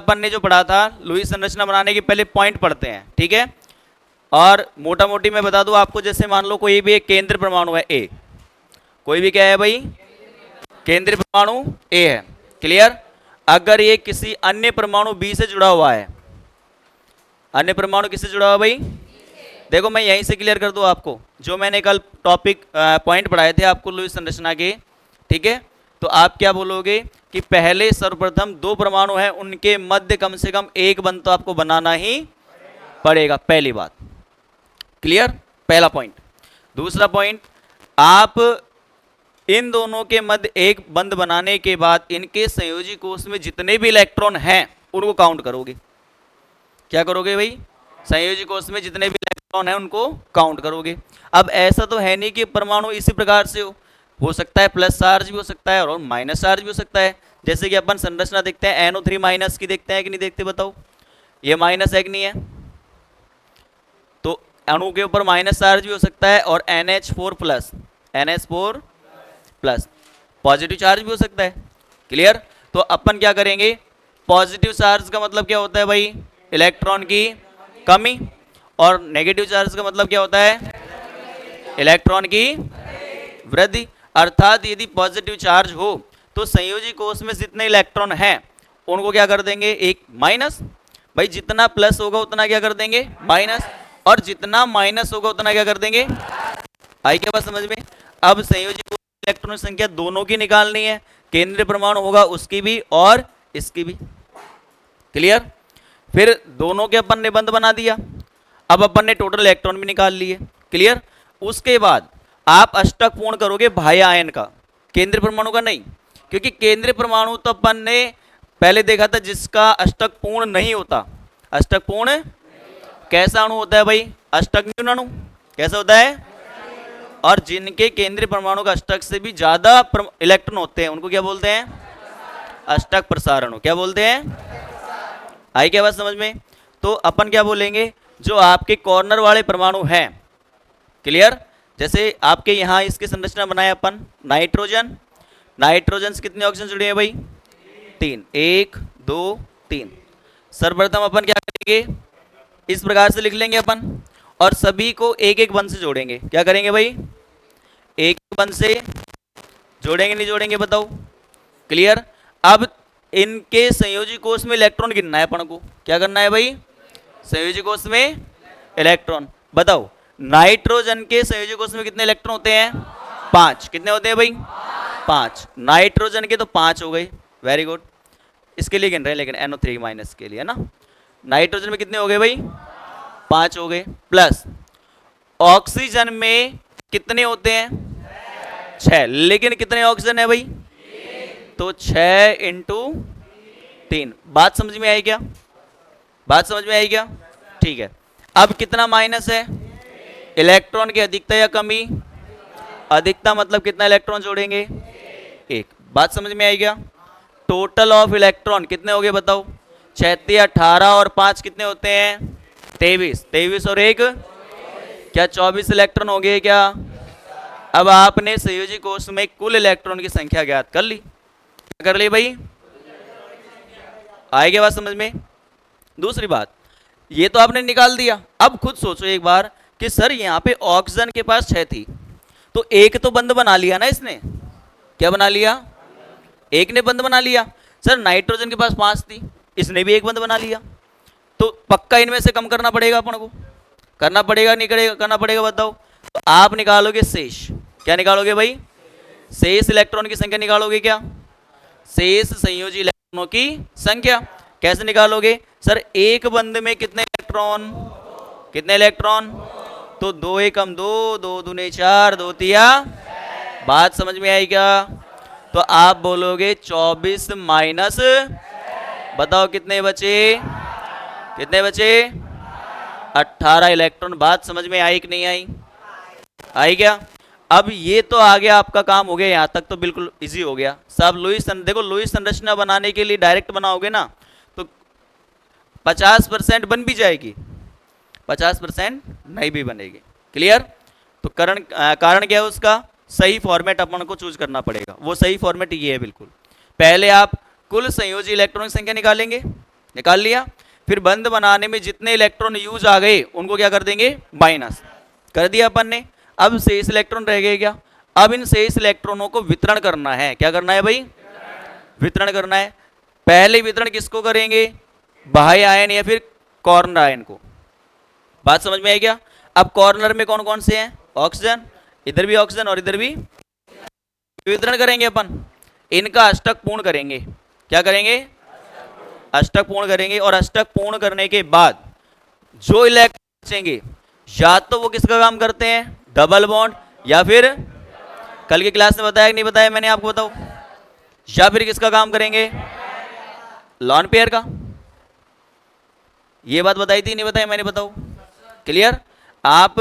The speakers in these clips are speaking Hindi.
अपन ने जो पढ़ा था लुईस संरचना बनाने के पहले पॉइंट पढ़ते हैं, ठीक है। और मोटा मोटी मैं बता दूं आपको, जैसे मान लो कोई भी एक केंद्र परमाणु है ए, कोई भी क्या है भाई, केंद्रीय परमाणु ए है, क्लियर। अगर ये किसी अन्य परमाणु बी से जुड़ा हुआ है, अन्य परमाणु किससे जुड़ा हुआ है भाई, देखो मैं यहीं से क्लियर कर दूं आपको, जो मैंने कल टॉपिक पॉइंट पढ़ाए थे आपको लुईस संरचना के, ठीक है। तो आप क्या बोलोगे कि पहले सर्वप्रथम दो परमाणु हैं, उनके मध्य कम से कम एक बंध तो आपको बनाना ही पड़ेगा, पहली बात, क्लियर, पहला पॉइंट। दूसरा पॉइंट, आप इन दोनों के मध्य एक बंध बनाने के बाद इनके संयोजी कोष में जितने भी इलेक्ट्रॉन हैं उनको काउंट करोगे। क्या करोगे भाई, संयोजी कोष में जितने भी इलेक्ट्रॉन हैं उनको काउंट करोगे। अब ऐसा तो है नहीं कि परमाणु इसी प्रकार से हो सकता है प्लस चार्ज भी हो सकता है और माइनस चार्ज भी हो सकता है। जैसे कि अपन संरचना देखते हैं NO3 माइनस की, देखते हैं कि नहीं देखते, बताओ ये माइनस है कि नहीं है, तो अणु के ऊपर माइनस चार्ज भी हो सकता है और NH4 प्लस पॉजिटिव चार्ज भी हो सकता है, क्लियर। तो अपन क्या करेंगे, पॉजिटिव चार्ज का मतलब क्या होता है भाई, इलेक्ट्रॉन की कमी, और नेगेटिव चार्ज का मतलब क्या होता है, इलेक्ट्रॉन की वृद्धि। अर्थात यदि पॉजिटिव चार्ज हो तो संयोजी कोष में जितने इलेक्ट्रॉन हैं उनको क्या कर देंगे, एक माइनस, भाई जितना प्लस होगा उतना क्या कर देंगे माइनस, और जितना माइनस होगा उतना क्या कर देंगे। आई क्या बात समझ में। अब संयोजी कोष में इलेक्ट्रॉन की संख्या दोनों की निकालनी है, केंद्रीय परमाणु होगा उसकी भी और इसकी भी, क्लियर। फिर दोनों के अपन ने बंध बना दिया, अब अपन ने टोटल इलेक्ट्रॉन भी निकाल लिए, क्लियर। उसके बाद आप अष्टक पूर्ण करोगे बाह्य आयन का, केंद्रीय परमाणु का नहीं, क्योंकि केंद्रीय परमाणु तो अपन ने पहले देखा था जिसका अष्टक पूर्ण नहीं होता। अष्टक पूर्ण कैसा अणु होता है भाई, अष्टक न्यून अणु, कैसा होता है, और जिनके केंद्रीय परमाणु का अष्टक से भी ज्यादा इलेक्ट्रॉन होते हैं उनको क्या बोलते हैं, अष्टक प्रसार अणु, क्या बोलते हैं। आई क्या बात समझ में। तो अपन क्या बोलेंगे, जो आपके कॉर्नर वाले परमाणु हैं, क्लियर, जैसे आपके यहाँ इसकी संरचना बनाए अपन, नाइट्रोजन, नाइट्रोजन से कितने ऑक्सीजन जुड़े हैं भाई, 3, 1 2 3। सर्वप्रथम अपन क्या करेंगे, इस प्रकार से लिख लेंगे अपन, और सभी को एक एक बंध से जोड़ेंगे। क्या करेंगे भाई, एक बंध से जोड़ेंगे, नहीं जोड़ेंगे बताओ, क्लियर। अब इनके संयोजी कोष में इलेक्ट्रॉन गिनना है अपन को, क्या करना है भाई, संयोजी कोष में इलेक्ट्रॉन। बताओ नाइट्रोजन के संयोजी कोष में कितने इलेक्ट्रॉन होते हैं, 5, कितने होते हैं भाई, 5। नाइट्रोजन के तो 5 हो गए, वेरी गुड, इसके लिए गिन रहे हैं लेकिन NO3 माइनस के लिए ना। नाइट्रोजन में कितने हो गए भाई, 5 हो गए, प्लस ऑक्सीजन में कितने होते हैं, 6, लेकिन कितने ऑक्सीजन है भाई, तो 6 × 3। बात समझ में आई क्या, बात समझ में आई क्या, ठीक है। अब कितना माइनस है, इलेक्ट्रॉन की अधिकता या कमी, अधिकता मतलब कितना इलेक्ट्रॉन जोड़ेंगे, 1। बात समझ में आई क्या। टोटल ऑफ इलेक्ट्रॉन कितने हो गए बताओ, 36, 18 और 5 कितने होते हैं, 23, 23 और 1 क्या 24 इलेक्ट्रॉन हो गए क्या। अब आपने संयोजी कोष में कुल इलेक्ट्रॉन की संख्या ज्ञात कर ली, कर ली भाई, आएगी बात समझ में। दूसरी बात, ये तो आपने निकाल दिया, अब खुद सोचो एक बार कि सर यहाँ पे ऑक्सीजन के पास 6 थी, तो एक तो बंध बना लिया ना इसने, क्या बना लिया, एक ने बंध बना लिया। सर नाइट्रोजन के पास 5 थी, इसने भी एक बंध बना लिया, तो पक्का इनमें से कम करना पड़ेगा अपन को, करना पड़ेगा नहीं करेगा, करना पड़ेगा बताओ। तो आप निकालोगे शेष, क्या निकालोगे भाई, शेष इलेक्ट्रॉन की संख्या निकालोगे, क्या शेष संयोजी इलेक्ट्रॉनों की संख्या। कैसे निकालोगे, सर एक बंध में कितने इलेक्ट्रॉन, कितने इलेक्ट्रॉन, तो 2 × 1 = 2, 2 दूने 4, 2 तिया। बात समझ में आई क्या। तो आप बोलोगे 24 माइनस, बताओ कितने बचे, कितने बचे, 18 इलेक्ट्रॉन। बात समझ में आई कि नहीं आई, आई क्या। अब ये तो आ गया, आपका काम हो गया, यहाँ तक तो बिल्कुल इजी हो गया सब। लुईस देखो, लुईस संरचना बनाने के लिए डायरेक्ट बनाओगे ना तो 50% बन भी जाएगी, 50% नहीं भी बनेगी, क्लियर। तो कारण क्या है उसका, सही फॉर्मेट अपन को चूज करना पड़ेगा। वो सही फॉर्मेट ये है बिल्कुल। पहले आप कुल संयोजी इलेक्ट्रॉन की संख्या निकालेंगे, निकाल लिया। फिर बंद बनाने में जितने इलेक्ट्रॉन यूज आ गए उनको क्या कर देंगे, माइनस कर दिया अपन ने। अब शेष इलेक्ट्रॉन रह गए क्या, अब इन शेष इलेक्ट्रॉनों को वितरण करना है। क्या करना है भाई, वितरण करना है। पहले वितरण किसको करेंगे, बाह्य आयन या फिर कॉर्नर आयन को। बात समझ में आई क्या। अब कॉर्नर में कौन कौन से हैं, ऑक्सीजन, इधर भी ऑक्सीजन और इधर भी। वितरण करेंगे अपन, इनका अष्टक पूर्ण करेंगे। क्या करेंगे, अष्टक पूर्ण करेंगे। और अष्टक पूर्ण करने के बाद जो इलेक्ट्रॉन बचेंगे, या तो वो किसका काम करते हैं, डबल बॉन्ड, या फिर कल की क्लास में बताया कि नहीं बताया मैंने आपको, बताओ, या फिर किसका काम करेंगे, लॉन पेयर का। ये बात बताई थी नहीं बताई मैंने, बताओ, क्लियर। आप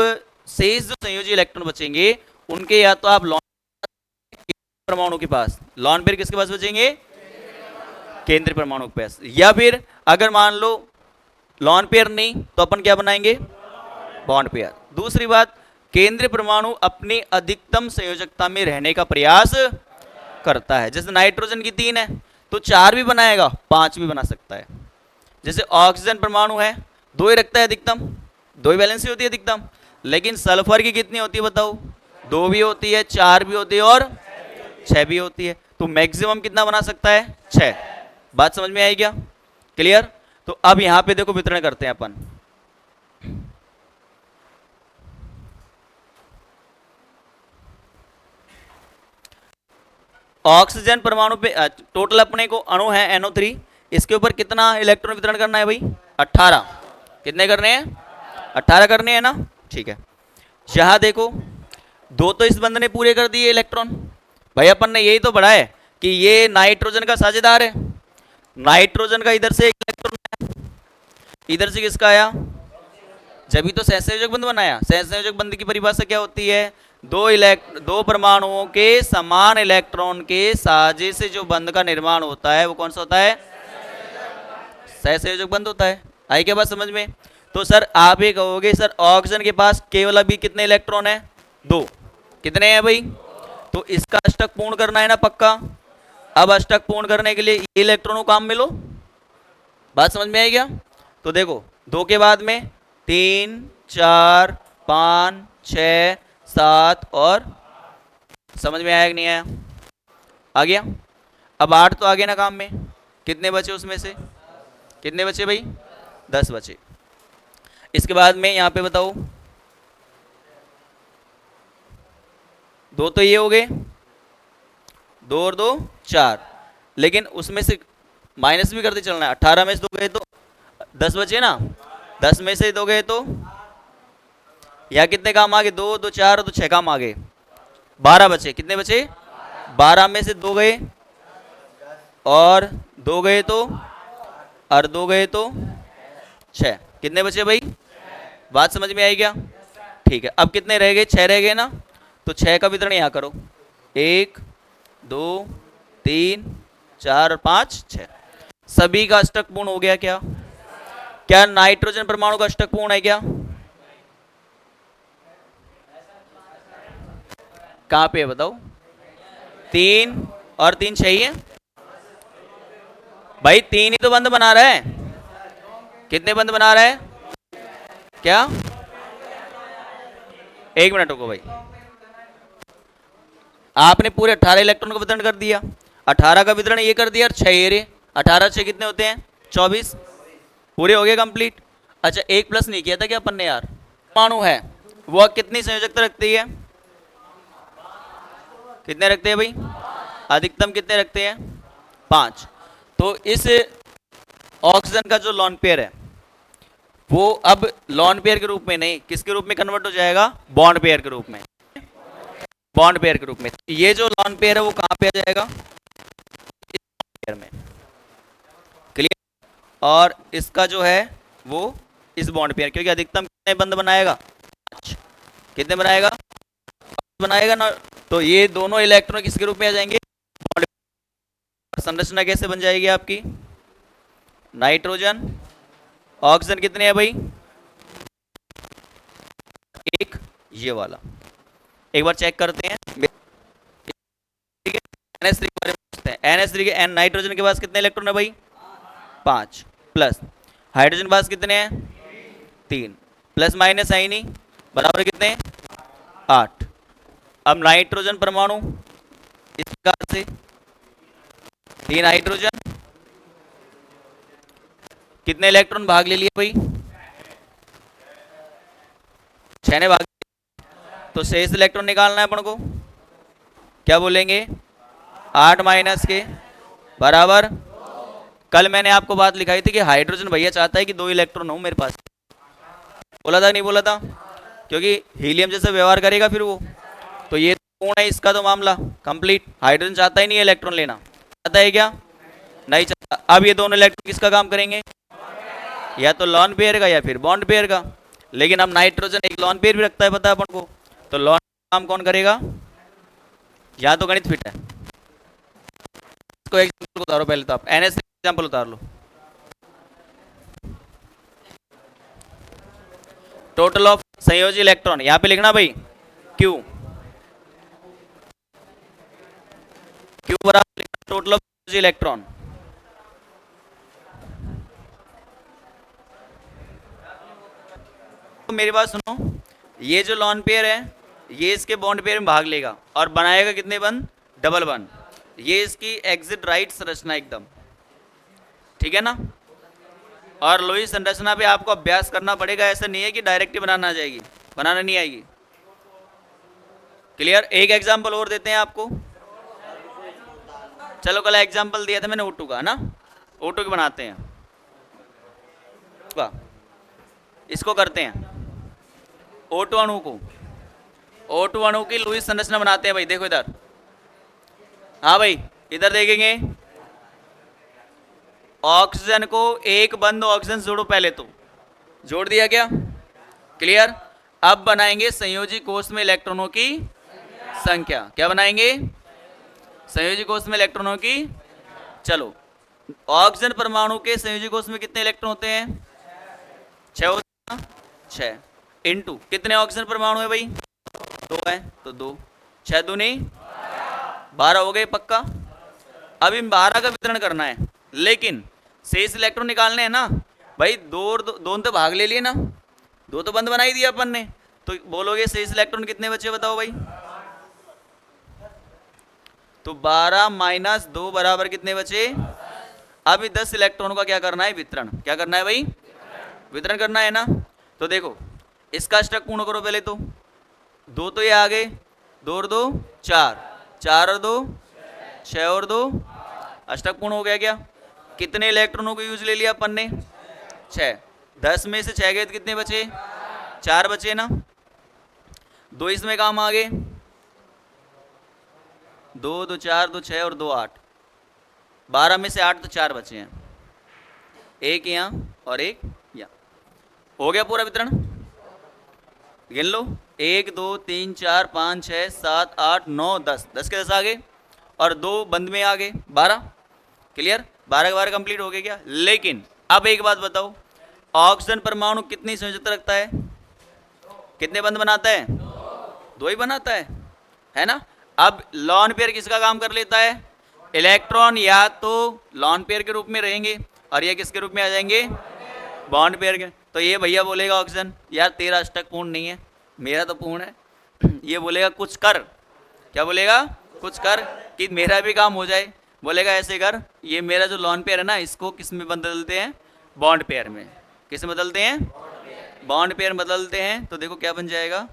शेष जो संयोजी इलेक्ट्रॉन बचेंगे उनके या तो आप लॉन परमाणु के पास, लॉन पेयर किसके पास बचेंगे, केंद्रीय परमाणु के पास, या फिर अगर मान लो लॉन पेयर नहीं तो अपन क्या बनाएंगे, बॉन्ड पेयर। दूसरी बात, केंद्रीय परमाणु अपनी अधिकतम संयोजकता में रहने का प्रयास करता है। जैसे नाइट्रोजन की 3 है तो 4 भी बनाएगा, 5 भी बना सकता है। जैसे ऑक्सीजन परमाणु है 2 ही रखता है अधिकतम, 2 ही वैलेंसी होती है अधिकतम। लेकिन सल्फर की कितनी होती है बताओ, 2 भी होती है, 4 भी होती है और 6 भी होती है। तो मैक्सिमम कितना बना सकता है, 6। बात समझ में आई क्या, क्लियर। तो अब यहां पे देखो वितरण करते हैं अपन। ऑक्सीजन परमाणु पे टोटल अपने को अणु है NO3, इसके ऊपर कितना इलेक्ट्रॉन वितरण करना है भाई, 18। कितने करने हैं, 18 करने हैं ना, ठीक है। यहां देखो 2 तो इस बंद ने पूरे कर दिए इलेक्ट्रॉन। भाई अपन ने यही तो पढ़ा है कि ये नाइट्रोजन का साझेदार है। नाइट्रोजन का इधर से एक इलेक्ट्रॉन आया, इधर से किसका आया, जब तो सहसंयोजक बंध बनाया। सहसंयोजक बंध की परिभाषा क्या होती है, दो परमाणुओं के समान इलेक्ट्रॉन के साझे से जो बंध का निर्माण होता है वो कौन सा होता है, सहसंयोजक बंध होता है। आई क्या बात समझ में। तो सर आप ये कहोगे सर ऑक्सीजन के पास केवल अभी कितने इलेक्ट्रॉन है, 2। कितने हैं भाई, तो इसका अष्टक पूर्ण करना है ना पक्का। अब अष्टक पूर्ण करने के लिए ये इलेक्ट्रॉनों को काम में लो। बात समझ में आई क्या। तो देखो 2 के बाद में 3, 4, 5, 6, 7 और, समझ में आया कि नहीं आया, आ गया। अब 8 तो आ गया ना काम में, कितने बचे उसमें से, कितने बचे भाई, 10 बचे। इसके बाद में यहां पे बताओ, 2 तो ये हो गए, 2 और 2 4, लेकिन उसमें से माइनस भी करते चलना है। 18 में से 2 गए तो 10 बचे ना, 10 में से 2 गए तो या कितने काम आ गए, 2 2 4 तो 6 काम आ गए, 12 बचे। कितने बचे, 12 में से 2 गए और 2 गए तो, और 2 गए तो 6, कितने बचे भाई, बात समझ में आई क्या, ठीक है। अब कितने रह गए, 6 रह गए ना, तो 6 का वितरण यहां करो, 1 2 3 4 और 5 6, सभी का अष्टक पूर्ण हो गया। क्या क्या नाइट्रोजन परमाणु का अष्टक पूर्ण है क्या, कहां पे है बताओ, 3 और 3 6 ही है भाई, 3 ही तो बंद बना रहा है। कितने बंद बना रहा है, क्या, 1 मिनट रुको भाई, आपने पूरे 18 इलेक्ट्रॉन का वितरण कर दिया, 18 का वितरण ये कर दिया और 6 ये रे, 18 6 कितने होते हैं, 24, पूरे हो गए कंप्लीट। अच्छा एक प्लस नहीं किया था क्या अपन ने यार, परमाणु है वो कितनी संयोजकता रखती है, कितने रखते हैं भाई, अधिकतम कितने रखते हैं, 5। तो इस ऑक्सीजन का जो लॉन पेयर है वो अब लॉन पेयर के रूप में नहीं, किसके रूप में कन्वर्ट हो जाएगा, बॉन्ड पेयर के रूप में, बॉन्ड पेयर के रूप में। ये जो लॉन पेयर है वो कहां पे आ जाएगा, इस पेयर में, क्लियर। और इसका जो है वो इस बॉन्ड पेयर, क्योंकि अधिकतम कितने बंद बनाएगा, कितने बनाएगा, बनाएगा ना। तो ये दोनों इलेक्ट्रॉन किसके रूप में आ जाएंगे, संरचना कैसे बन जाएगी आपकी, नाइट्रोजन, ऑक्सीजन कितने हैं भाई, 1, ये वाला एक बार चेक करते हैं, ठीक है। NH3 के बारे में पूछते हैं, NH3 के नाइट्रोजन के पास कितने इलेक्ट्रॉन है भाई, 5, प्लस, हाइड्रोजन पास कितने हैं 3, प्लस माइनस है ही नहीं, बराबर कितने 8। अब नाइट्रोजन परमाणु इस प्रकार से 3 हाइड्रोजन, कितने इलेक्ट्रॉन भाग ले लिए भाई 6 ने भाग, तो शेष इलेक्ट्रॉन निकालना है अपन को, क्या बोलेंगे 8 माइनस के बराबर। कल मैंने आपको बात लिखाई थी कि हाइड्रोजन भैया चाहता है कि 2 इलेक्ट्रॉन हो मेरे पास, बोला था नहीं बोला था, क्योंकि हीलियम जैसे व्यवहार करेगा फिर वो, तो ये पूर्ण है इसका तो मामला कंप्लीट। हाइड्रोजन चाहता ही नहीं इलेक्ट्रॉन लेना, चाहता है क्या नहीं चाहता। अब ये दोनों इलेक्ट्रॉन किसका काम करेंगे, या तो लॉन पेयर का या फिर बॉन्ड पेयर का, लेकिन अब नाइट्रोजन एक लॉन पेयर भी रखता है पता है अपन को, तो लॉन काम कौन करेगा, यहाँ तो गणित फिट है। इसको एग्जाम्पल उतारो पहले, तो आप एनएस एग्जाम्पल उतार लो। टोटल ऑफ संयोजी इलेक्ट्रॉन यहाँ पे लिखना भाई Q, Q बराबर टोटल ऑफ संयोजी इलेक्ट्रॉन। तो मेरी बात सुनो, ये जो लॉन पेयर है ये इसके बॉन्ड पेयर में भाग लेगा और बनाएगा कितने बंद, डबल बंद। ये इसकी एग्जिट राइट संरचना एकदम ठीक है ना। और लोही संरचना पे आपको अभ्यास करना पड़ेगा, ऐसा नहीं है कि डायरेक्ट ही बनाना आ जाएगी, बनाना नहीं आएगी। क्लियर। एक एग्जांपल और देते हैं आपको, चलो कल एग्जांपल दिया था मैंने O2 का ना, O2 की बनाते हैं, इसको करते हैं O2 अणु को, O2 अणु की लोही संरचना बनाते हैं भाई। देखो इधर, हाँ भाई इधर देखेंगे, ऑक्सीजन को एक बंद ऑक्सीजन जोड़ो, पहले तो जोड़ दिया क्या, क्लियर। अब बनाएंगे संयोजी कोष में इलेक्ट्रॉनों की संख्या, क्या बनाएंगे संयोजी कोष में इलेक्ट्रॉनों की। चलो ऑक्सीजन परमाणु के संयोजी कोष में कितने इलेक्ट्रॉन होते हैं 6 होते हैं, 6 इंटू कितने ऑक्सीजन परमाणु है भाई 2 है, तो 2 6 दूनी 12 हो गए पक्का। अब इन 12 का वितरण करना है, लेकिन शेष इलेक्ट्रॉन निकालने हैं ना भाई, दोनों तो भाग ले लिए ना, 2 तो बंद बना ही दिया अपन ने, तो बोलोगे शेष इलेक्ट्रॉन कितने बचे बताओ भाई, तो 12 माइनस 2 बराबर कितने बचे। अब 10 इलेक्ट्रॉनों का क्या करना है वितरण, क्या करना है भाई वितरण करना है ना। तो देखो इसका अष्टक पूर्ण करो पहले, तो 2 तो ये आ गए, 2 और 2 4, 4 और 2 6 और 2 अष्टक पूर्ण हो गया क्या। कितने इलेक्ट्रॉनों को यूज ले लिया अपन ने 6, 10 में से 6 गए तो कितने बचे 4 बचे ना, 2 इसमें काम आ गए, 2 2 4 2 6 और 2 8, 12 में से 8 तो 4 बचे हैं, एक यहाँ और एक यहाँ, हो गया पूरा वितरण। गिन लो 1 2 3 4 5 6 7 8 9 10, 10 के 10 आ गए और 2 बंद में आ गए 12, क्लियर। 12 के 12 कंप्लीट हो गए क्या। लेकिन अब एक बात बताओ, ऑक्सीजन परमाणु कितनी संयोजकता रखता है, कितने बंद बनाता है 2 ही बनाता है ना। अब लॉन पेयर किसका काम कर लेता है, इलेक्ट्रॉन या तो लॉन पेयर के रूप में रहेंगे और ये किसके रूप में आ जाएंगे बॉन्ड पेयर के। तो ये भैया बोलेगा ऑक्सीजन यार तेरा अष्टक पूर्ण नहीं है, मेरा तो पूर्ण है। ये बोलेगा कुछ कर, क्या बोलेगा कुछ कर कि मेरा भी काम हो जाए, बोलेगा ऐसे कर, ये मेरा जो लॉन पेयर है ना इसको किस में बदलते हैं बॉन्ड पेयर में, किस में बदलते हैं बॉन्ड पेयर बदलते हैं। तो देखो क्या बन जाएगा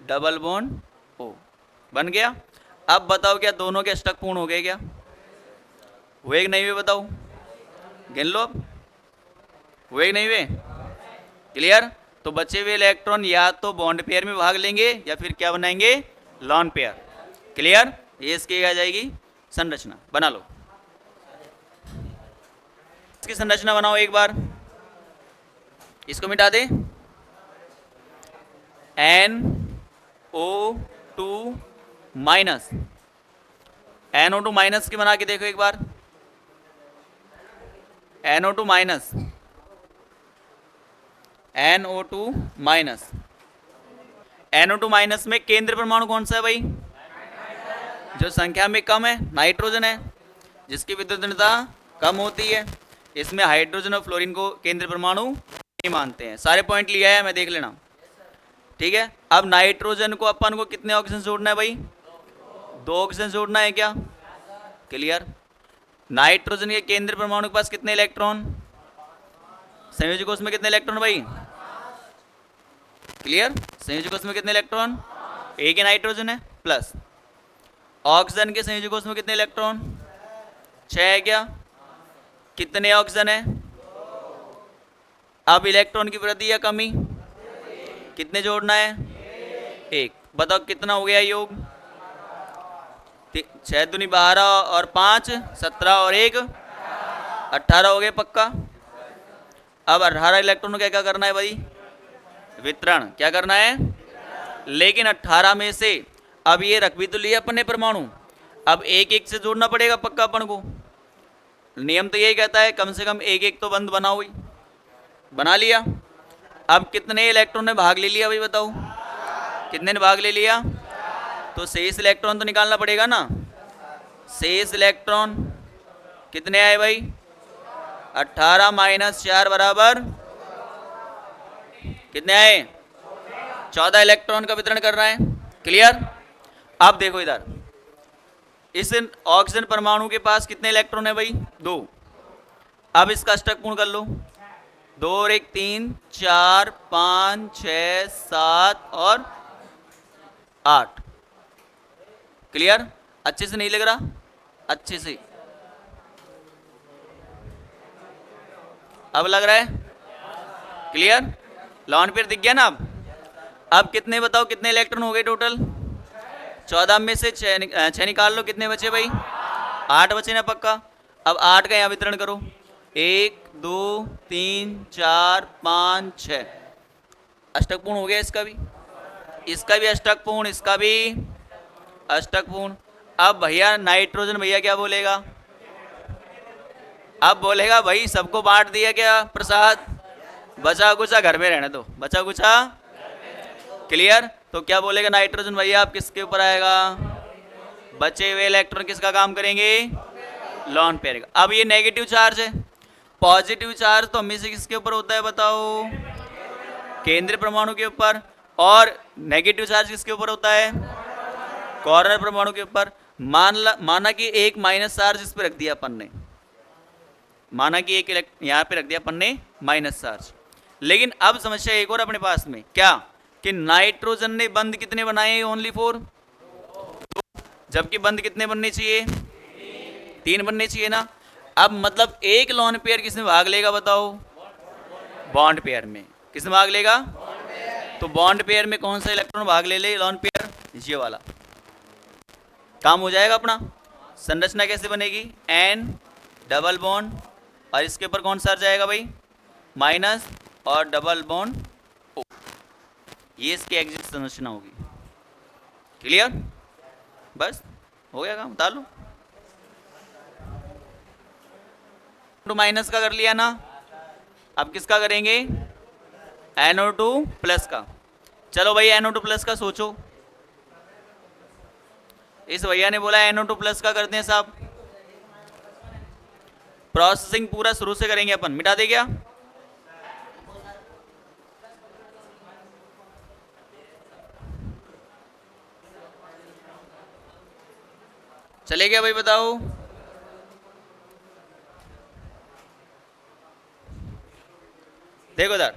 डबल बॉन्ड ओ बन गया। अब बताओ क्या दोनों के अष्टक पूर्ण हो गए क्या, हुए कि नहीं हुए बताओ, गिन लो अब, हुए कि नहीं हुए, क्लियर। तो बचे हुए इलेक्ट्रॉन या तो बॉन्ड पेयर में भाग लेंगे या फिर क्या बनाएंगे लॉन पेयर, क्लियर। ये इसकी आ जाएगी संरचना, बना लो इसकी संरचना बनाओ एक बार, इसको मिटा दे NO2 माइनस, NO2 माइनस की बना के देखो एक बार, NO2 minus, NO2 minus, NO2 minus में केंद्र परमाणु कौन सा है भाई, जो संख्या में कम है नाइट्रोजन है, जिसकी विद्युत ऋणता कम होती है। इसमें हाइड्रोजन और फ्लोरीन को केंद्रीय परमाणु नहीं मानते हैं। सारे पॉइंट लिया है मैं, देख लेना। ठीक है, अब नाइट्रोजन को अपन को कितने ऑक्सीजन जोड़ना है भाई? 2 ऑक्सीजन जोड़ना है क्या? क्लियर। नाइट्रोजन के केंद्रीय परमाणु के पास कितने इलेक्ट्रॉन? संयोजी कोष में कितने इलेक्ट्रॉन भाई? क्लियर। संयोजी कोष में कितने इलेक्ट्रॉन? एक ही नाइट्रोजन है। प्लस ऑक्सीजन के संयोजी कोष में कितने इलेक्ट्रॉन? 6 है क्या? कितने ऑक्सीजन है? अब इलेक्ट्रॉन की वृद्धि या कमी? कितने जोड़ना है? 1। बताओ कितना हो गया योग? 6 दूनी 12 और 5 17 और 1 18 हो गए पक्का। अब 18 इलेक्ट्रॉन को क्या क्या करना है भाई? वितरण। क्या करना है? लेकिन 18 में से अब ये रख भी तो लिया अपन ने परमाणु, अब एक एक से जोड़ना पड़ेगा पक्का अपन को। नियम तो यही कहता है कम से कम एक एक तो बंद बनाओ ही। बना लिया। अब कितने इलेक्ट्रॉन ने भाग ले लिया भाई बताओ? कितने ने भाग ले लिया? तो शेष इलेक्ट्रॉन तो निकालना पड़ेगा ना। शेष इलेक्ट्रॉन कितने आए भाई? 18 माइनस 4 बराबर कितने आए? 14 इलेक्ट्रॉन का वितरण कर रहा है। क्लियर। अब देखो इधर, इस ऑक्सीजन परमाणु के पास कितने इलेक्ट्रॉन है भाई? 2। अब इसका अष्टक पूर्ण कर लो। 2 और 1 3 4 5 6 7 और 8। क्लियर। अच्छे से नहीं लग रहा? अच्छे से अब लग रहा है? क्लियर। लॉन पेयर दिख गया ना। अब कितने बताओ कितने इलेक्ट्रॉन हो गए टोटल? 14 में से 6 निकाल लो, कितने बचे भाई? 8 बचे ना पक्का। अब 8 का यहाँ वितरण करो। 1 2 3 4 5 6। अष्टक पूर्ण हो गया इसका भी, इसका भी अष्टक पूर्ण, इसका भी अष्टक पूर्ण। अब भैया नाइट्रोजन भैया क्या बोलेगा? अब बोलेगा भाई सबको बांट दिया क्या प्रसाद, बचा कुचा घर में रहने दो, बचा कुचा। क्लियर। तो क्या बोलेगा नाइट्रोजन भैया? आप किसके ऊपर आएगा? बचे हुए इलेक्ट्रॉन किसका काम करेंगे? लॉन पेयर का। अब ये नेगेटिव चार्ज है, पॉजिटिव चार्ज तो हमें से किसके ऊपर होता है बताओ? केंद्रीय परमाणु के ऊपर। और नेगेटिव चार्ज किसके ऊपर होता है? कॉर्नर परमाणु के ऊपर। माना कि एक माइनस चार्ज इस पर रख दिया अपन ने, माना कि एक यहाँ पे रख दिया अपन ने माइनस चार्ज। लेकिन अब समस्या एक और अपने पास में, क्या कि नाइट्रोजन ने बंद कितने बनाए? ओनली 4, जबकि बंद कितने बनने चाहिए? 3 बनने चाहिए ना। अब मतलब एक लॉन पेयर किसमें भाग लेगा बताओ? बॉन्ड पेयर में। किसमें भाग लेगा? तो बॉन्ड पेयर में कौन सा इलेक्ट्रॉन भाग ले लॉन पेयर? ये वाला। काम हो जाएगा अपना। संरचना कैसे बनेगी? N डबल बॉन्ड और इसके ऊपर कौन सा आ जाएगा भाई? माइनस और डबल बॉन्ड O। ये इसकी एग्जिट संरचना होगी। क्लियर। बस हो गया काम, बता लो। तो माइनस का कर लिया ना, अब किसका करेंगे? NO2 प्लस का। चलो भाई NO2 प्लस का सोचो। इस भैया ने बोला NO2 प्लस का करते हैं साहब। प्रोसेसिंग पूरा शुरू से करेंगे अपन, मिटा दे क्या? चले गया भाई बताओ? देखो इधर,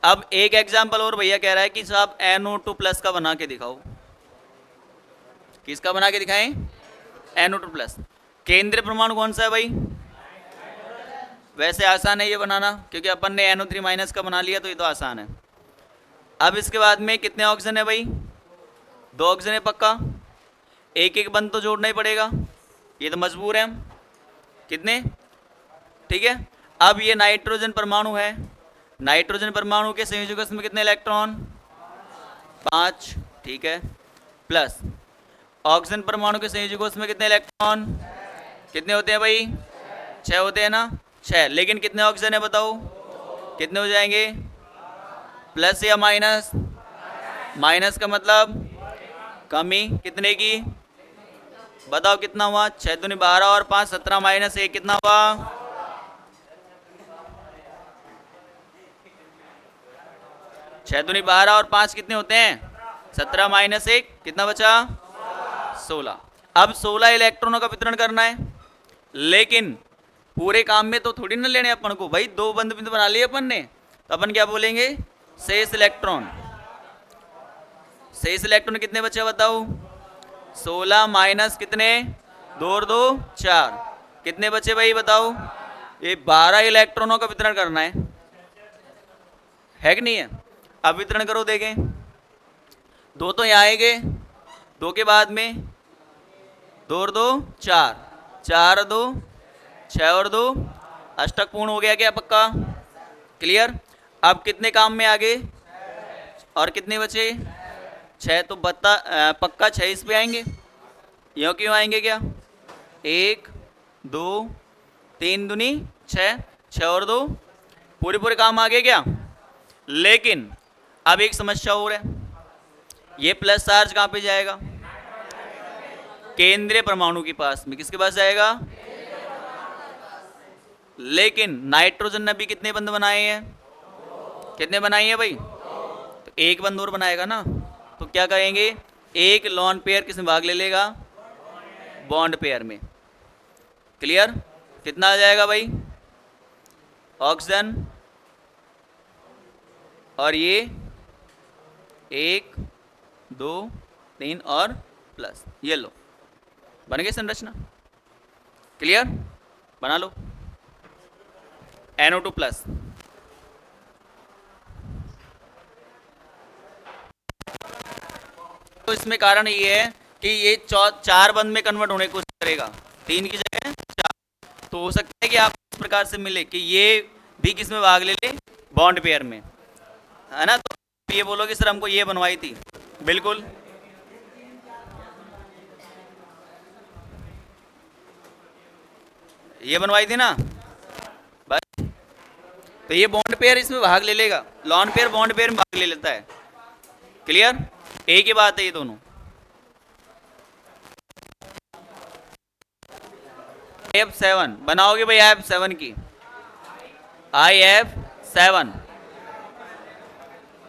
अब एक एग्जांपल और भैया कह रहा है कि साहब NO2 प्लस का बना के दिखाओ। किसका बना के दिखाएं? NO2 plus. केंद्रीय परमाणु कौन सा है भाई? वैसे आसान है ये बनाना, क्योंकि अपन ने NO3 माइनस का बना लिया, तो ये तो आसान है। अब इसके बाद में कितने ऑक्सीजन है भाई? 2 ऑक्सीजन है पक्का। एक एक बंद तो जोड़ना ही पड़ेगा, ये तो मजबूर है हम। कितने? ठीक है। अब ये नाइट्रोजन परमाणु है, नाइट्रोजन परमाणु के संयोजक कक्ष में कितने इलेक्ट्रॉन? 5। ठीक है। प्लस ऑक्सीजन परमाणु के संयोजक कक्ष में कितने इलेक्ट्रॉन? कितने होते हैं भाई? 6 होते हैं ना। 6। लेकिन कितने ऑक्सीजन है बताओ? कितने हो जाएंगे? प्लस या माइनस? माइनस का मतलब कमी। कितने की बताओ? कितना हुआ? 6 दूनी 12 और 5 17 माइनस 1 कितना हुआ? 6 दूनी 12 और 5 कितने होते हैं? 17 माइनस 1 कितना बचा? 16। अब 16 इलेक्ट्रॉनों का वितरण करना है, लेकिन पूरे काम में तो थोड़ी ना लेने अपन को भाई, 2 बंद बिंदु बना लिए अपन ने, तो अपन क्या बोलेंगे? शेष इलेक्ट्रॉन। शेष इलेक्ट्रॉन कितने बचे बताओ? 16 माइनस कितने? 2 और 2 4, कितने बचे भाई बताओ? ये 12 इलेक्ट्रॉनों का वितरण करना है कि नहीं है? अब वितरण करो देखें। 2 तो यहाँ आएंगे, 2 के बाद में 2 और 2 4, 4 और 2 6 और 2 अष्टक पूर्ण हो गया क्या? पक्का? क्लियर? अब कितने काम में आगे और कितने बचे? 6 तो पक्का 6 इस पे आएंगे। यो क्यों आएंगे क्या? 1 2 3 दूनी 6, 6 और 2 पूरे काम आ गए क्या? लेकिन अब एक समस्या और है, ये प्लस चार्ज कहाँ पे जाएगा? केंद्रीय परमाणु के पास में। किसके पास जाएगा? लेकिन नाइट्रोजन ने भी कितने बंद बनाए हैं? कितने बनाए हैं भाई? तो एक बंद और बनाएगा ना, तो क्या कहेंगे? एक लॉन पेयर किसमें भाग ले लेगा? बॉन्ड पेयर में। क्लियर? कितना आ जाएगा भाई? ऑक्सीजन और ये 1 2 3 और प्लस, ये लो बन गई संरचना। क्लियर? बना लो NO2 प्लस। तो इसमें कारण ये है कि ये 4 बंद में कन्वर्ट होने की कोशिश करेगा, 3 की जगह 4। तो हो सकता है कि आप इस प्रकार से मिले कि ये भी किस में भाग ले ले? बॉन्ड पेयर में, है ना? तो ये बोलोगे सर हमको ये बनवाई थी, बिल्कुल ये बनवाई थी ना बस। तो ये बॉन्ड पेयर इसमें भाग ले लेगा, लॉन पेयर बॉन्ड पेयर में भाग ले लेता है। क्लियर? एक ही बात है ये दोनों। IF7 बनाओगे भाई, IF7 की,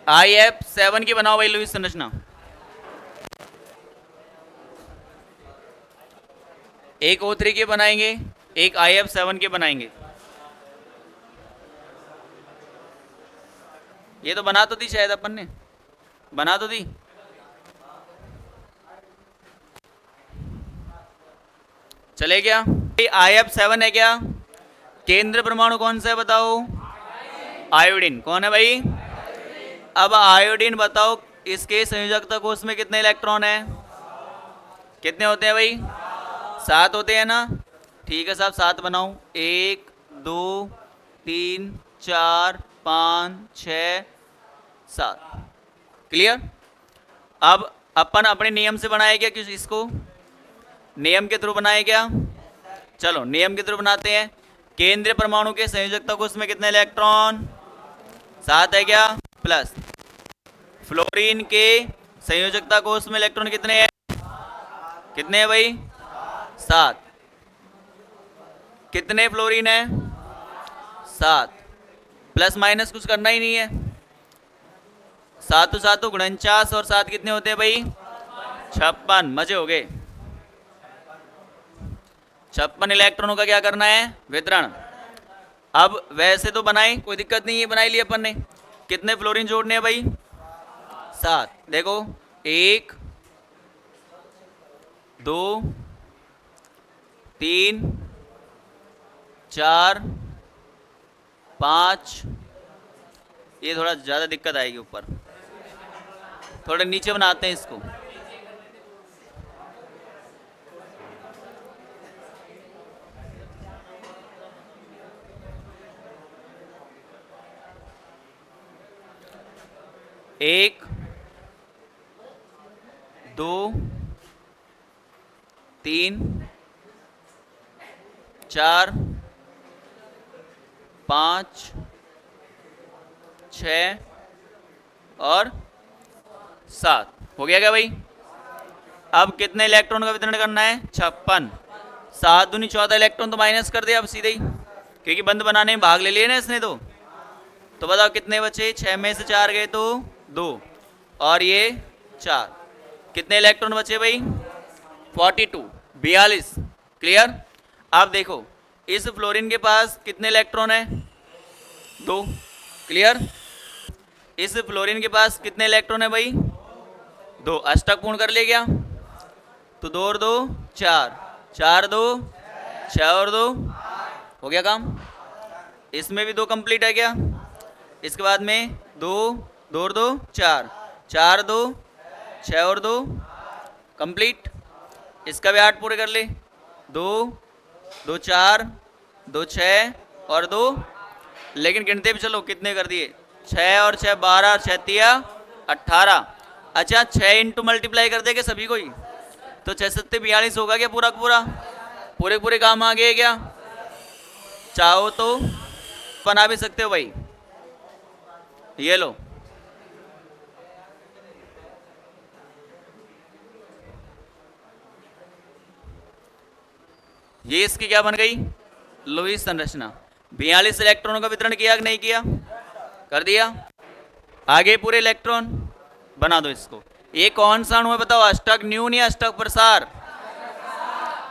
IF7 की बनाओ भाई लुईस संरचना। एक O3 के बनाएंगे, एक IF7 के बनाएंगे। ये तो बना तो दी शायद अपन ने, बना तो दी। चले क्या? IF7 है क्या? केंद्र परमाणु कौन सा है बताओ? आयोडीन। कौन है भाई? अब आयोडीन बताओ, इसके संयोजकता कोष में कितने इलेक्ट्रॉन है? कितने होते हैं भाई? 7 होते हैं ना? ठीक है साहब, 7 बनाओ। 1 2 3 4 5 6 7। क्लियर? अब अपन अपने नियम से बनाए क्या किस इसको? नियम के थ्रू बनाए क्या? चलो नियम के थ्रू बनाते हैं। केंद्रीय परमाणु के संयोजकता कोष में कितने इलेक्ट्रॉन? 7 है क्या? प्लस फ्लोरीन के संयोजकता कोष में इलेक्ट्रॉन कितने हैं? कितने हैं भाई? 7। कितने फ्लोरीन है? 7। प्लस माइनस कुछ करना ही नहीं है। 7 7 49 और 7 कितने होते हैं भाई? 56। मजे हो गए। 56 इलेक्ट्रॉनों का क्या करना है? वितरण। अब वैसे तो बनाए, कोई दिक्कत नहीं है, बनाई ली अपन ने। कितने फ्लोरीन जोड़ने हैं भाई? 7। देखो 1 2 3 4 5। ये थोड़ा ज़्यादा दिक्कत आएगी ऊपर, थोड़े नीचे बनाते हैं इसको। एक 2 3 4 5 6 और 7 हो गया क्या भाई? अब कितने इलेक्ट्रॉन का वितरण करना है? 56। 7 दूनी 14 इलेक्ट्रॉन तो माइनस कर दिया अब सीधे ही, क्योंकि बंद बनाने में भाग ले लिए ना इसने। तो तो बताओ कितने बचे, 6 में से 4 गए तो 2 और ये 4, कितने इलेक्ट्रॉन बचे भाई 42, 42। क्लियर। अब देखो इस फ्लोरीन के पास कितने इलेक्ट्रॉन है 2। क्लियर। इस फ्लोरीन के पास कितने इलेक्ट्रॉन है भाई 2, अष्टक पूर्ण कर ले गया तो 2 और 2 4, 4 2 6 और 2 हो गया काम। इसमें भी 2 कंप्लीट है क्या, इसके बाद में 2 2 और 2 4, 4 2 6 और 2 कंप्लीट। इसका भी 8 पूरे कर ले, 2 2 4 2 6 और 2, लेकिन गिनते भी चलो कितने कर दिए 6 और 6 12 और 6 तिया 18। अच्छा 6 इंटू मल्टीप्लाई कर देंगे सभी को ही तो 6 सत्ते 42 होगा क्या पूरा पूरा, पूरे पूरे काम आ गए क्या। चाहो तो बना भी सकते हो भाई, ये लो ये इसकी क्या बन गई लुईस संरचना। 42 इलेक्ट्रॉनों का वितरण किया कि नहीं किया, कर दिया। आगे पूरे इलेक्ट्रॉन बना दो इसको। ये कौन सा अणु है बताओ, अष्टक न्यून या अष्टक प्रसार,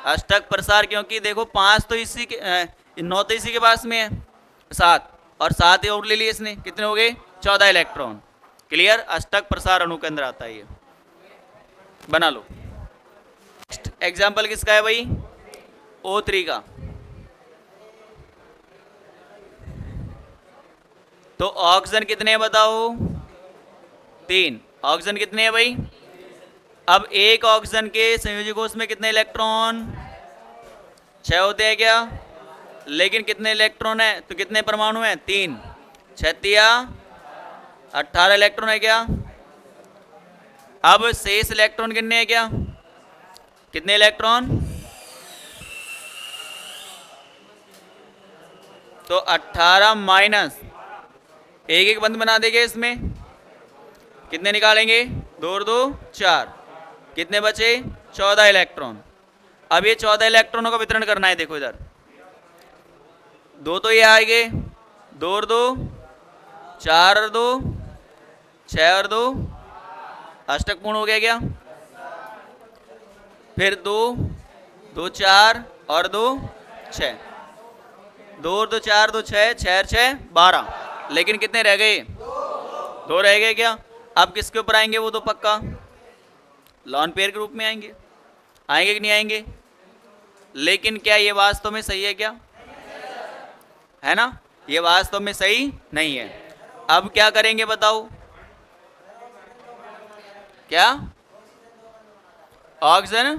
अष्टक प्रसार, क्योंकि देखो 5 तो इसी के 9 तो इसी के पास में है, 7 और 7 और ले लिए इसने, कितने हो गए 14 इलेक्ट्रॉन। क्लियर। अष्टक प्रसार अणु के अंदर आता है ये, बना लो। एग्जाम्पल किसका है भाई O3 का। तो ऑक्सीजन कितने हैं बताओ 3, ऑक्सीजन कितने हैं भाई। अब एक ऑक्सीजन के संयोजी कोष में कितने इलेक्ट्रॉन 6 होते हैं क्या, लेकिन कितने इलेक्ट्रॉन है तो कितने परमाणु हैं 3, 6 तिया 18 इलेक्ट्रॉन है क्या। अब शेष इलेक्ट्रॉन कितने हैं क्या, कितने इलेक्ट्रॉन, तो 18 माइनस एक एक बंद बना देंगे इसमें, कितने निकालेंगे 2 और 2 4, कितने बचे 14 इलेक्ट्रॉन। अब ये 14 इलेक्ट्रॉनों का वितरण करना है, देखो इधर 2 तो ये आएंगे, 2 और 2 4 और 2 6 और 2 अष्टक पूर्ण हो गया क्या। फिर 2 2 4 और 2 6, 2 और 2 4 2 6 6 और 6 12, लेकिन कितने रह गए 2 रह गए क्या। अब किसके ऊपर आएंगे वो तो पक्का लॉन पेयर के रूप में आएंगे, आएंगे कि नहीं आएंगे। लेकिन क्या ये वास्तव में सही है क्या, है ना, ये वास्तव में सही नहीं है। अब क्या करेंगे बताओ, क्या ऑक्सीजन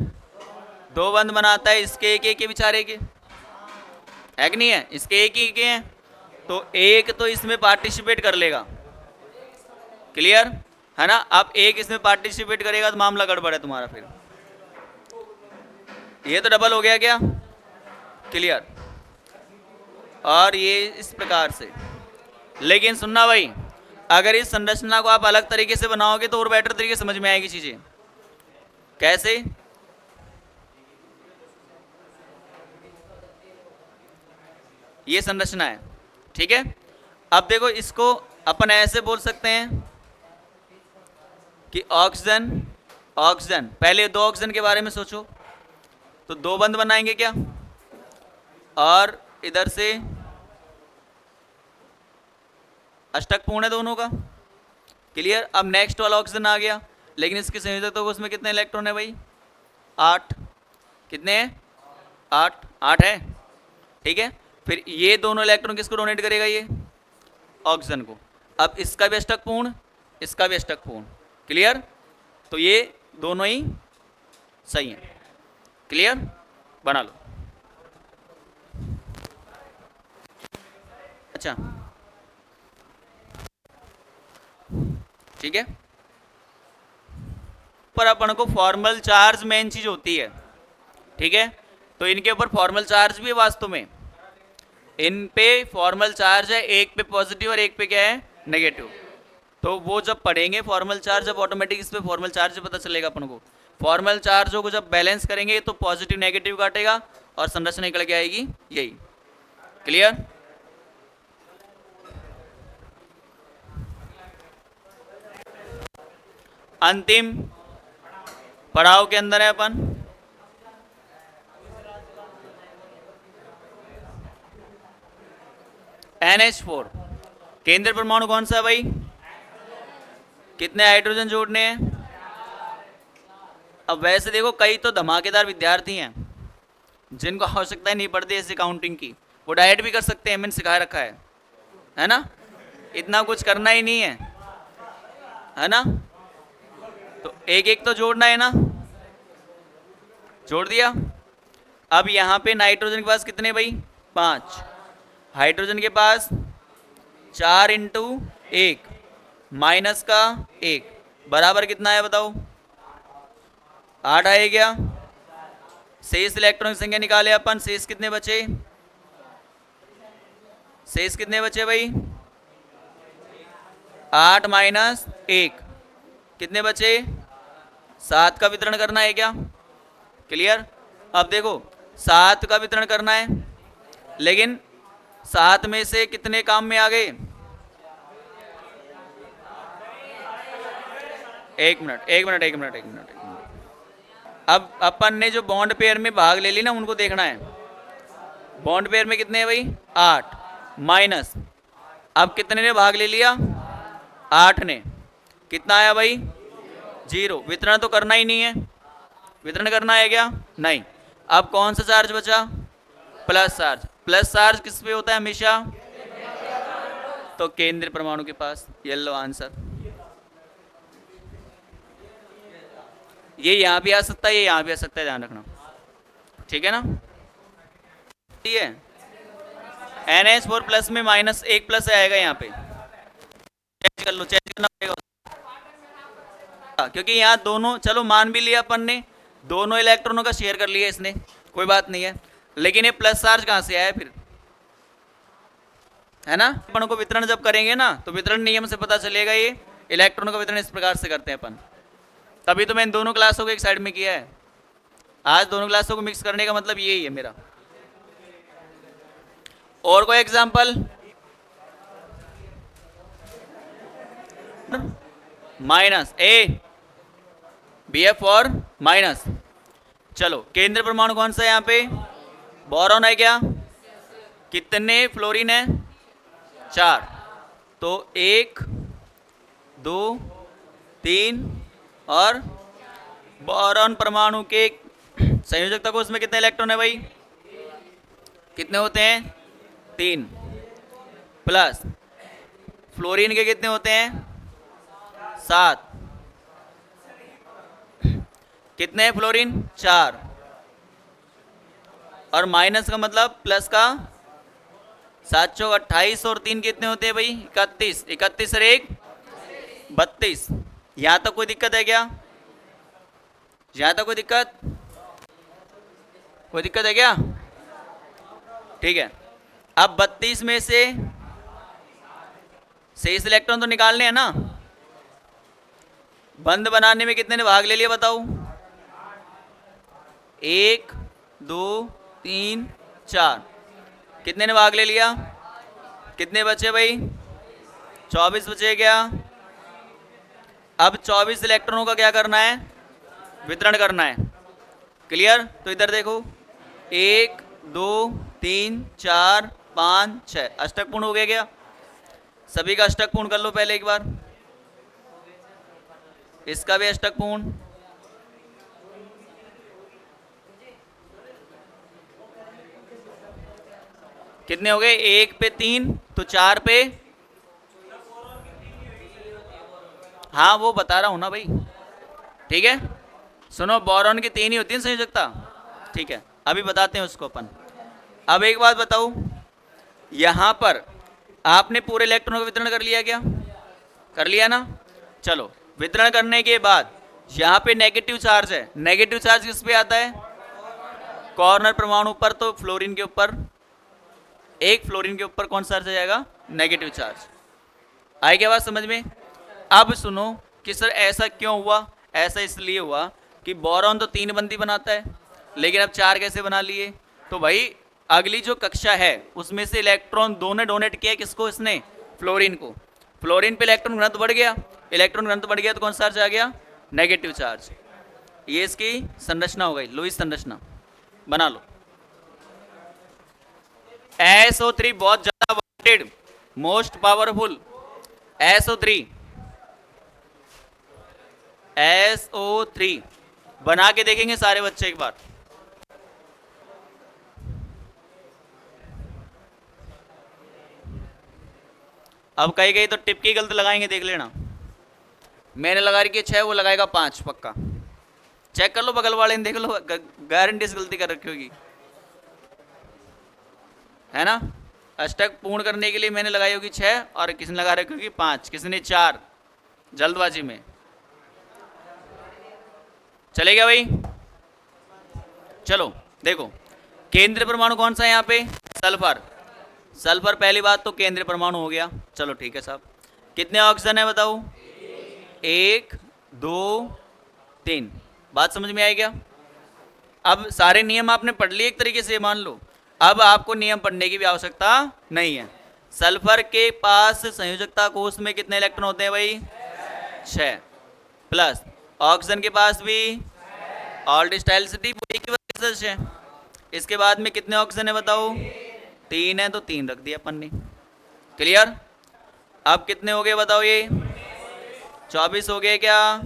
2 बंद बनाता है, इसके एक एक के बेचारे के, है कि नहीं है, इसके एक ही के हैं, तो एक तो इसमें पार्टिसिपेट कर लेगा। क्लियर है ना। अब एक इसमें पार्टिसिपेट करेगा तो मामला गड़बड़ है तुम्हारा, फिर ये तो डबल हो गया क्या। क्लियर। और ये इस प्रकार से, लेकिन सुनना भाई, अगर इस संरचना को आप अलग तरीके से बनाओगे तो और बेटर तरीके से समझ में आएगी चीजें। कैसे, ये संरचना है, ठीक है। अब देखो इसको अपन ऐसे बोल सकते हैं कि ऑक्सीजन ऑक्सीजन, पहले 2 ऑक्सीजन के बारे में सोचो, तो 2 बंद बनाएंगे क्या, और इधर से अष्टक पूर्ण है दोनों का। क्लियर। अब नेक्स्ट वाला ऑक्सीजन आ गया, लेकिन इसके संयोजक तो उसमें कितने इलेक्ट्रॉन है भाई 8, कितने हैं 8 8 है, ठीक है। फिर ये दोनों इलेक्ट्रॉन किसको डोनेट करेगा, ये ऑक्सीजन को। अब इसका भी अष्टक पूर्ण, इसका भी अष्टक पूर्ण। क्लियर। तो ये दोनों ही सही हैं। क्लियर, बना लो। अच्छा ठीक है। पर अपन को फॉर्मल चार्ज मेन चीज होती है, ठीक है। तो इनके ऊपर फॉर्मल चार्ज भी है वास्तव में, इन पे फॉर्मल चार्ज है, एक पे पॉजिटिव और एक पे क्या है नेगेटिव। तो वो जब पढ़ेंगे फॉर्मल चार्ज, जब ऑटोमेटिक इस पे फॉर्मल चार्ज पता चलेगा अपन को। फॉर्मल चार्जों को जब बैलेंस करेंगे तो पॉजिटिव नेगेटिव काटेगा और संरचना निकल के आएगी यही। क्लियर। अंतिम पड़ाव के अंदर है अपन। NH4 केंद्र परमाणु कौन सा है भाई? कितने हाइड्रोजन जोड़ने हैं? अब वैसे देखो कई तो धमाकेदार विद्यार्थी हैं जिनको आवश्यकता ही नहीं पड़ती ऐसी काउंटिंग की, वो डायरेक्ट भी कर सकते हैं, मैंने सिखा रखा है ना, इतना कुछ करना ही नहीं है ना। तो एक एक तो जोड़ना है ना, जोड़ दिया। अब यहाँ पे नाइट्रोजन के पास कितने भाई? 5, हाइड्रोजन के पास 4 इंटू 1 माइनस का 1 बराबर कितना है बताओ? 8 आए क्या? शेष इलेक्ट्रॉन की संख्या निकाले अपन, शेष कितने बचे? शेष कितने बचे भाई? 8 माइनस 1 कितने बचे? 7 का वितरण करना है क्या? क्लियर? अब देखो 7 का वितरण करना है, लेकिन 7 में से कितने काम में आ गए? एक मिनट। अब अपन ने जो बॉन्ड पेयर में भाग ले ली ना, उनको देखना है। बॉन्ड पेयर में कितने हैं भाई? 8 माइनस, अब कितने ने भाग ले लिया? 8 ने, कितना आया भाई? 0। वितरण तो करना ही नहीं है, वितरण करना है क्या? नहीं। अब कौन सा चार्ज बचा? Plus charge. प्लस चार्ज किस पे होता है हमेशा? तो केंद्र परमाणु के पास। Yellow answer. ये यहां भी आ सकता है, ये यहां भी आ सकता है, ध्यान रखना, ठीक है ना। ठीक है, NH4 प्लस में माइनस 1 प्लस आएगा यहाँ पे, चेंज कर लो, चेंज करना पड़ेगा क्योंकि यहाँ दोनों, चलो मान भी लिया अपन ने, दोनों इलेक्ट्रॉनों का शेयर कर लिया इसने, कोई बात नहीं है, लेकिन ये प्लस चार्ज कहाँ से आया फिर? है ना। अपन को वितरण जब करेंगे ना, तो वितरण नियम से पता चलेगा ये इलेक्ट्रॉनों का वितरण इस प्रकार से करते हैं अपन। तभी तो मैंने दोनों क्लासों को एक साइड में किया है। आज दोनों क्लासों को मिक्स करने का मतलब यही है मेरा। और कोई एग्जांपल? माइनस ए BF और माइनस। चलो केंद्र परमाणु कौन सा है यहाँ पे? बोरॉन है क्या? कितने फ्लोरीन है? 4। तो 1 2 3 और बोरॉन परमाणु के संयोजकता को उसमें कितने इलेक्ट्रॉन है भाई? कितने होते हैं? 3 प्लस फ्लोरीन के कितने होते हैं? 7। कितने हैं फ्लोरीन? 4। और माइनस का मतलब प्लस का 7 चौक 28 और 3 कितने होते हैं भाई? 31। 31 और 1 32। यहां तक कोई दिक्कत है क्या? यहां तक कोई दिक्कत? कोई दिक्कत है क्या? ठीक है। अब 32 में से शेष इलेक्ट्रॉन तो निकालने हैं ना। बंद बनाने में कितने ने भाग ले लिया बताओ? 1 2 3 4। कितने ने भाग ले लिया? कितने बचे भाई? 24 बचे क्या? अब 24 इलेक्ट्रॉनों का क्या करना है? वितरण करना है। क्लियर? तो इधर देखो, 1 2 3 4 5 6 अष्टक पूर्ण हो गया क्या? सभी का अष्टक पूर्ण कर लो पहले एक बार, इसका भी अष्टक पूर्ण। कितने हो गए? 1 पे 3 तो 4 पे, हाँ वो बता रहा हूं ना भाई, ठीक है। सुनो, बोरॉन की 3 ही होती है संयोजकता, ठीक है, अभी बताते हैं उसको अपन। अब एक बात बताओ, यहां पर आपने पूरे इलेक्ट्रॉनों का वितरण कर लिया क्या? कर लिया ना। चलो, वितरण करने के बाद यहाँ पे नेगेटिव चार्ज है। नेगेटिव चार्ज किस पे आता है? कॉर्नर परमाणु पर। तो फ्लोरीन के ऊपर, एक फ्लोरीन के ऊपर कौन सा चार्ज आएगा? Negative charge. आई क्या बात समझ में? अब सुनो कि सर ऐसा क्यों हुआ? ऐसा इसलिए हुआ कि बोरॉन तो 3 बंदी बनाता है, लेकिन अब 4 कैसे बना लिए? तो भाई अगली जो कक्षा है उसमें से इलेक्ट्रॉन 2 ने डोनेट किया, किसको? इसने फ्लोरीन को। फ्लोरीन पे इलेक्ट्रॉन घनत्व बढ़ गया, इलेक्ट्रॉन घनत्व बढ़ गया तो कौन सा चार्ज आ गया? Negative charge. ये इसकी संरचना हो गई, लुईस संरचना बना लो। SO3 बहुत ज्यादा wanted, most powerful SO3। SO3 बना के देखेंगे सारे बच्चे एक बार। अब कहीं कहीं तो टिप की गलती लगाएंगे, देख लेना। मैंने लगा रखी है 6, वो लगाएगा 5 पक्का। चेक कर लो बगल वाले ने, देख लो, गारंटी से गलती कर रखी होगी, है ना। अष्टक पूर्ण करने के लिए मैंने लगाई होगी 6 और किसी ने लगा रखी होगी 5, किसी ने 4, जल्दबाजी में। चलेगा भाई? चलो देखो, केंद्रीय परमाणु कौन सा है यहाँ पे? सल्फर। सल्फर पहली बात तो केंद्रीय परमाणु हो गया। चलो ठीक है साहब, कितने ऑक्सीजन है बताओ? 1 2 3। बात समझ में आई क्या? अब सारे नियम आपने पढ़ लिए एक तरीके से, मान लो। अब आपको नियम पढ़ने की भी आवश्यकता नहीं है। सल्फर के पास संयोजकता कोष में कितने इलेक्ट्रॉन होते हैं भाई? 6 प्लस ऑक्सीजन के पास भी ऑल्डिस्टाइलसिटी एक ही वर्ग के सदस्य है। इसके बाद में कितने ऑक्सीजन है बताओ? 3 है, तो 3 रख दिया अपन ने। क्लियर? अब कितने हो गए बताओ? ये 24 हो गए क्या?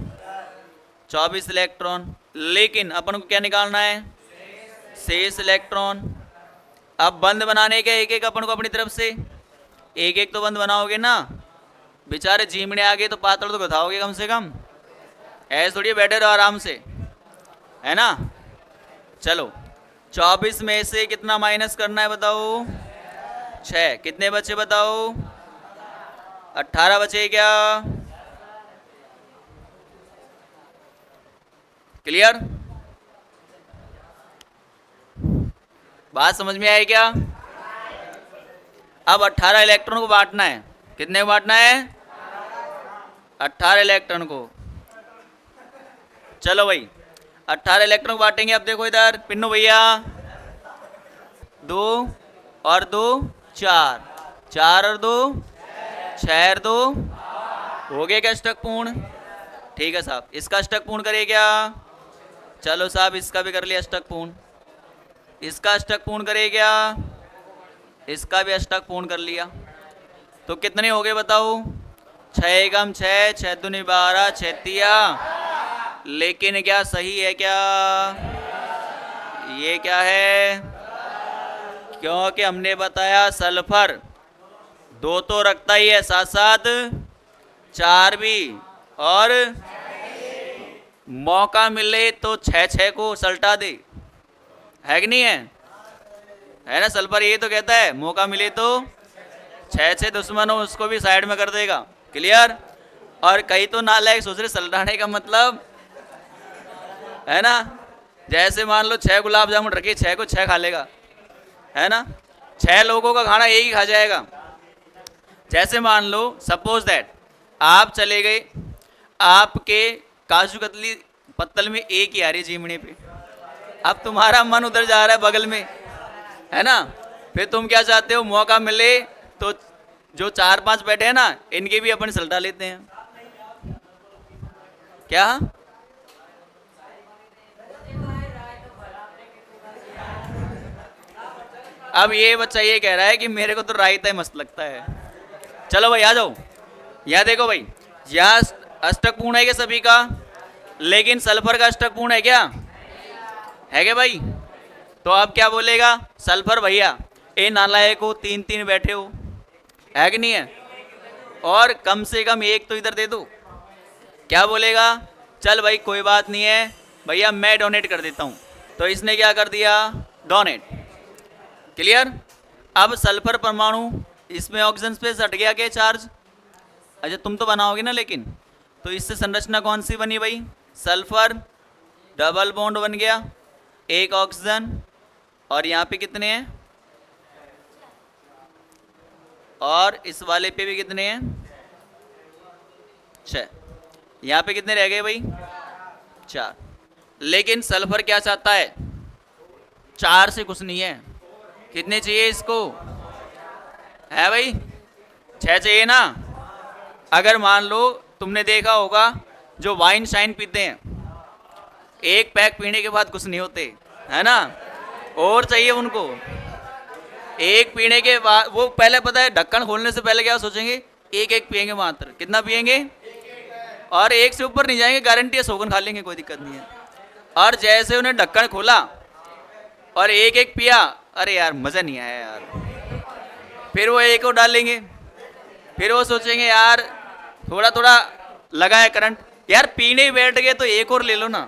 24 इलेक्ट्रॉन। लेकिन अपन को क्या निकालना है? शेष इलेक्ट्रॉन। अब बंद बनाने के एक एक अपन को अपनी तरफ से एक एक तो बंद बनाओगे ना। बेचारे जीमड़े आ गए तो पातड़ तो बताओगे कम से कम, ऐसे थोड़ी बैठे रहो आराम से, है ना। चलो 24 में से कितना माइनस करना है बताओ? 6। कितने बचे बताओ? 18 बचे क्या? क्लियर? बात समझ में आई क्या? अब 18 इलेक्ट्रॉन को बांटना है। कितने को बांटना है? 18 इलेक्ट्रॉन को। चलो भाई 18 इलेक्ट्रॉन को बांटेंगे। अब देखो इधर पिन्नू भैया, 2 और 2 4, 4 और 2 6 और 2 हो गया क्या अष्टक पूर्ण? ठीक है साहब, इसका अष्टक पूर्ण करिए क्या? चलो साहब इसका भी कर लिया अष्टक पूर्ण। इसका अष्टक पूर्ण करिए क्या? इसका भी अष्टक पूर्ण कर लिया। तो कितने हो गए बताओ? 6 एकम 6, 6 दूनी 12, 6 तिया। लेकिन क्या सही है क्या? ये क्या है? क्योंकि हमने बताया सल्फर 2 तो रखता ही है, साथ साथ 4 भी, और मौका मिले तो 6 को सल्टा दे, है कि नहीं है ना। सल्फर ये तो कहता है मौका मिले तो 6 दुश्मन हो उसको भी साइड में कर देगा। क्लियर? और कई तो नालायक सोच रहे सल्टाने का मतलब, है ना, जैसे मान लो 6 गुलाब जामुन रखे, 6 को 6 खा लेगा, है ना। 6 लोगों का खाना एक ही खा जाएगा। जैसे मान लो सपोज दैट आप चले गए, आपके काजू कतली पत्तल में एक ही आ रही जीमने पे, अब तुम्हारा मन उधर जा रहा है बगल में, है ना। फिर तुम क्या चाहते हो? मौका मिले तो जो 4-5 बैठे हैं ना, इनके भी अपन सल्टा लेते हैं। क्या? अब ये बच्चा ये कह रहा है कि मेरे को तो रायता मस्त लगता है। चलो भाई आ जाओ। यह देखो भाई, यह अष्टक पूर्ण है क्या सभी का? लेकिन सल्फर का अष्टक पूर्ण है क्या? है क्या भाई? तो अब क्या बोलेगा सल्फर भैया, ए नालायक हो, 3-3 बैठे हो, है कि नहीं है, और कम से कम एक तो इधर दे दो। क्या बोलेगा? चल भाई कोई बात नहीं है भैया, मैं डोनेट कर देता हूँ। तो इसने क्या कर दिया? डोनेट। क्लियर? अब सल्फर परमाणु, इसमें ऑक्सीजन पे हट गया क्या चार्ज? अच्छा तुम तो बनाओगे ना, लेकिन तो इससे संरचना कौन सी बनी भाई? सल्फर डबल बॉन्ड बन गया, एक ऑक्सीजन, और यहाँ पे कितने हैं? और इस वाले पे भी कितने हैं? 6। यहाँ पे कितने रह गए भाई? 4। लेकिन सल्फर क्या चाहता है? 4 से कुछ नहीं है। कितने चाहिए इसको? है भाई 6 चाहिए ना। अगर मान लो तुमने देखा होगा जो वाइन शाइन पीते हैं, एक पैक पीने के बाद कुछ नहीं होते, है ना, और चाहिए उनको। एक पीने के बाद वो पहले पता है ढक्कन खोलने से पहले क्या सोचेंगे, एक एक पियेंगे मात्र। कितना पियेंगे? और एक से ऊपर नहीं जाएंगे, गारंटी है, सोगन खा लेंगे, कोई दिक्कत नहीं है। और जैसे उन्हें ढक्कन खोला और एक एक पिया, अरे यार मज़ा नहीं आया यार, फिर वो एक और डालेंगे, फिर वो सोचेंगे यार थोड़ा थोड़ा लगा है करंट, यार पीने ही बैठ गए तो एक और ले लो ना,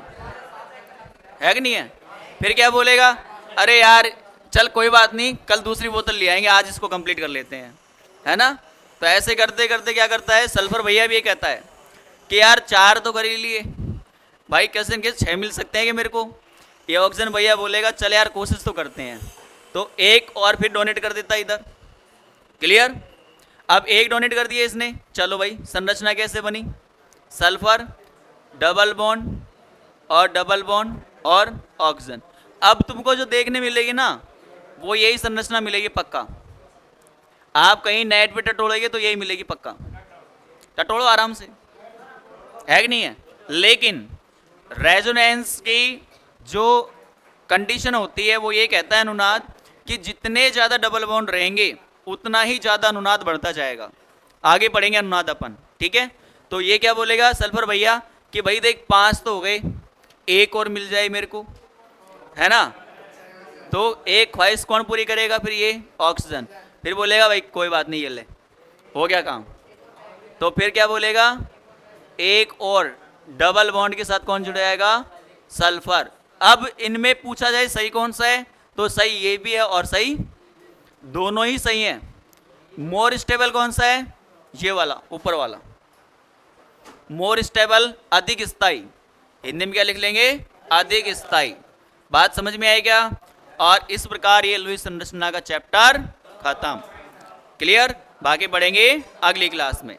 है कि नहीं है। फिर क्या बोलेगा, अरे यार चल कोई बात नहीं, कल दूसरी बोतल ले आएंगे, आज इसको कंप्लीट कर लेते हैं, है ना। तो ऐसे करते करते क्या करता है सल्फर भैया भी ये कहता है कि यार 4 तो कर ही लिए भाई, कैसे न कैसे 6 मिल सकते हैं कि मेरे को। ये ऑक्सीजन भैया बोलेगा चल यार कोशिश तो करते हैं, तो एक और फिर डोनेट कर देता है इधर। क्लियर? अब एक डोनेट कर दिया इसने, चलो भाई संरचना कैसे बनी, सल्फर डबल बॉन्ड और डबल बॉन्ड और ऑक्सीजन। अब तुमको जो देखने मिलेगी ना वो यही संरचना मिलेगी पक्का, आप कहीं नेट पे टटोलेंगे तो यही मिलेगी पक्का, टटोलो आराम से, है कि नहीं है। लेकिन रेजोनेंस की जो कंडीशन होती है वो ये कहता है अनुनाद कि जितने ज़्यादा डबल बॉन्ड रहेंगे उतना ही ज़्यादा अनुनाद बढ़ता जाएगा। आगे बढ़ेंगे अनुनाद अपन, ठीक है। तो ये क्या बोलेगा सल्फर भैया कि भाई देख 5 तो हो गए, एक और मिल जाए मेरे को, है ना। तो एक ख्वाहिश कौन पूरी करेगा फिर, ये ऑक्सीजन। फिर बोलेगा भाई कोई बात नहीं, ये ले हो गया काम। तो फिर क्या बोलेगा, एक और डबल बॉन्ड के साथ कौन जुड़ जाएगा, सल्फर। अब इनमें पूछा जाए सही कौन सा है, तो सही ये भी है और सही दोनों ही सही हैं। मोर स्टेबल कौन सा है, ये वाला ऊपर वाला, मोर स्टेबल अधिक स्थायी, हिंदी में क्या लिख लेंगे, अधिक स्थायी। बात समझ में आई क्या? और इस प्रकार ये लुईस संरचना का चैप्टर खत्म। क्लियर? बाकी बढ़ेंगे अगली क्लास में।